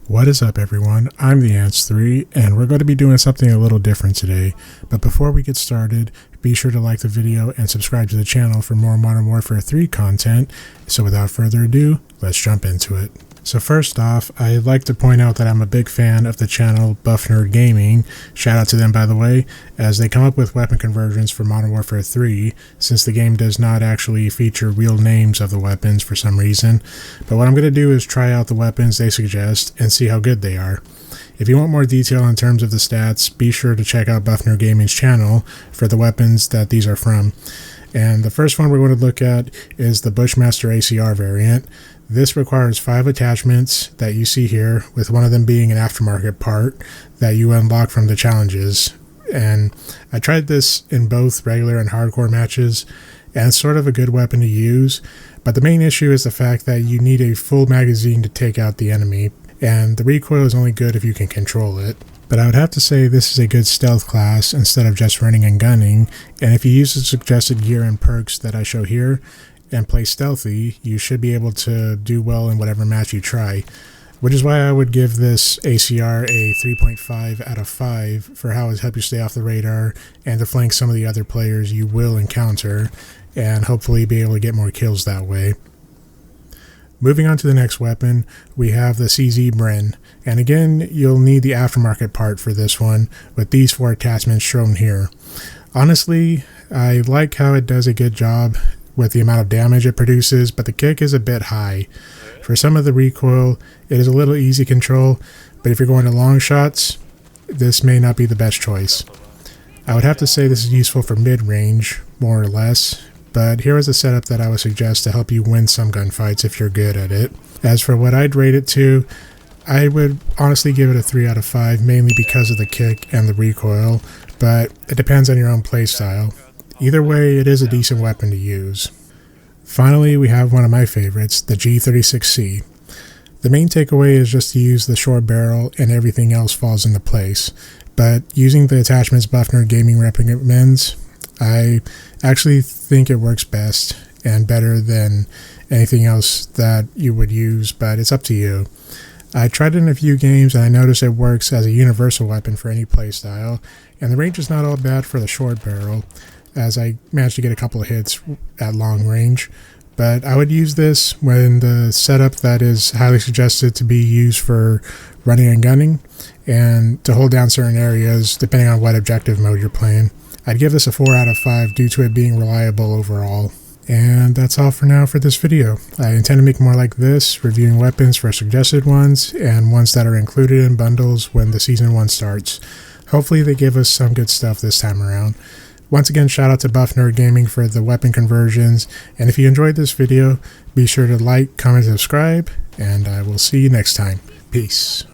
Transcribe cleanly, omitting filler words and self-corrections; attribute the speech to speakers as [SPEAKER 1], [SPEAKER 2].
[SPEAKER 1] What is up, everyone? I'm the Ants3 and we're going to be doing something a little different today. But before we get started, be sure to like the video and subscribe to the channel for more Modern Warfare 3 content. So without further ado, let's jump into it. So first off, I'd like to point out that I'm a big fan of the channel BuffNerdGaming. Shout out to them, by the way, as they come up with weapon conversions for Modern Warfare 3, since the game does not actually feature real names of the weapons for some reason. But what I'm going to do is try out the weapons they suggest and see how good they are. If you want more detail in terms of the stats, be sure to check out BuffNerdGaming's channel for the weapons that these are from. And the first one we're going to look at is the Bushmaster ACR variant. This requires 5 attachments that you see here, with one of them being an aftermarket part that you unlock from the challenges. And I tried this in both regular and hardcore matches, and it's sort of a good weapon to use, but the main issue is the fact that you need a full magazine to take out the enemy, and the recoil is only good if you can control it. But I would have to say this is a good stealth class instead of just running and gunning, and if you use the suggested gear and perks that I show here, and play stealthy, you should be able to do well in whatever match you try, which is why I would give this ACR a 3.5 out of 5 for how it helps you stay off the radar and to flank some of the other players you will encounter and hopefully be able to get more kills that way. Moving on to the next weapon, we have the CZ Bren, and again you'll need the aftermarket part for this one with these 4 attachments shown here. Honestly, I like how it does a good job with the amount of damage it produces, but the kick is a bit high. For some of the recoil, it is a little easy control, but if you're going to long shots, this may not be the best choice. I would have to say this is useful for mid-range, more or less, but here is a setup that I would suggest to help you win some gunfights if you're good at it. As for what I'd rate it to, I would honestly give it a 3 out of 5, mainly because of the kick and the recoil, but it depends on your own playstyle. Either way, it is a decent weapon to use. Finally, we have one of my favorites, the G36c. The main takeaway is just to use the short barrel and everything else falls into place. But using the attachments BuffNerdGaming recommends, I actually think it works best and better than anything else that you would use, but it's up to you. I tried it in a few games and I noticed it works as a universal weapon for any playstyle, and the range is not all bad for the short barrel, as I managed to get a couple of hits at long range. But I would use this when the setup that is highly suggested to be used for running and gunning, and to hold down certain areas depending on what objective mode you're playing. I'd give this a 4 out of 5 due to it being reliable overall. And that's all for now for this video. I intend to make more like this, reviewing weapons for suggested ones and ones that are included in bundles when the Season 1 starts. Hopefully they give us some good stuff this time around. Once again, shout out to BuffNerdGaming for the weapon conversions, and if you enjoyed this video, be sure to like, comment, and subscribe, and I will see you next time. Peace.